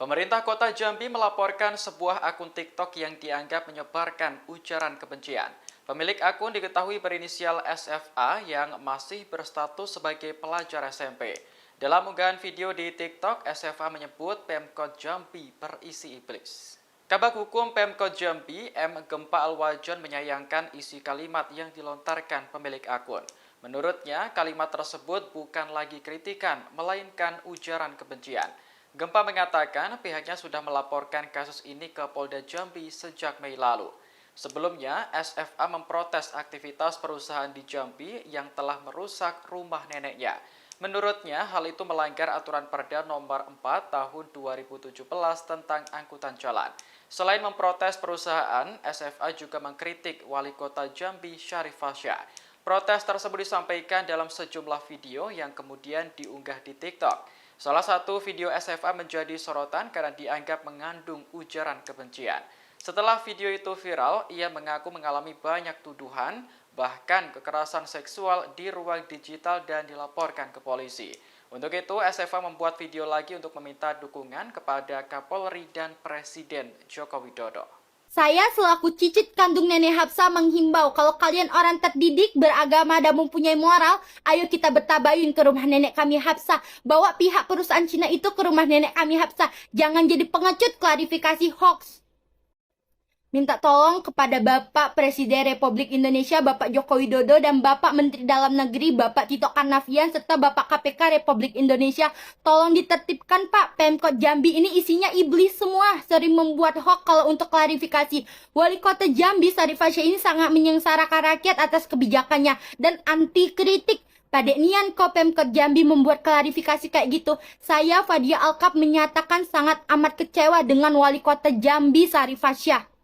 Pemerintah Kota Jambi melaporkan sebuah akun TikTok yang dianggap menyebarkan ujaran kebencian. Pemilik akun diketahui berinisial SFA yang masih berstatus sebagai pelajar SMP. Dalam unggahan video di TikTok, SFA menyebut Pemkot Jambi berisi iblis. Kabag Hukum Pemkot Jambi, M. Gempa Alwajon menyayangkan isi kalimat yang dilontarkan pemilik akun. Menurutnya, kalimat tersebut bukan lagi kritikan, melainkan ujaran kebencian. Gempa mengatakan pihaknya sudah melaporkan kasus ini ke Polda Jambi sejak Mei lalu. Sebelumnya, SFA memprotes aktivitas perusahaan di Jambi yang telah merusak rumah neneknya. Menurutnya, hal itu melanggar aturan Perda Nomor 4 Tahun 2017 tentang angkutan jalan. Selain memprotes perusahaan, SFA juga mengkritik Wali Kota Jambi Syarif Fasyah. Protes tersebut disampaikan dalam sejumlah video yang kemudian diunggah di TikTok. Salah satu video SFA menjadi sorotan karena dianggap mengandung ujaran kebencian. Setelah video itu viral, ia mengaku mengalami banyak tuduhan, bahkan kekerasan seksual di ruang digital dan dilaporkan ke polisi. Untuk itu, SFA membuat video lagi untuk meminta dukungan kepada Kapolri dan Presiden Joko Widodo. Saya selaku cicit kandung Nenek Hapsa menghimbau kalau kalian orang terdidik, beragama dan mempunyai moral, ayo kita bertabayun ke rumah nenek kami Hapsa. Bawa pihak perusahaan Cina itu ke rumah nenek kami Hapsa. Jangan jadi pengecut klarifikasi hoax. Minta tolong kepada Bapak Presiden Republik Indonesia, Bapak Joko Widodo, dan Bapak Menteri Dalam Negeri, Bapak Tito Karnavian, serta Bapak KPK Republik Indonesia. Tolong ditertibkan, Pak. Pemkot Jambi ini isinya iblis semua, sering membuat hoax. Kalau untuk klarifikasi, Wali Kota Jambi Syarif Fasyah ini sangat menyengsarakan rakyat atas kebijakannya dan anti kritik. Pada nian kok Pemkot Jambi membuat klarifikasi kayak gitu. Saya Fadia Alkap menyatakan sangat amat kecewa dengan Wali Kota Jambi Syarif Fasyah.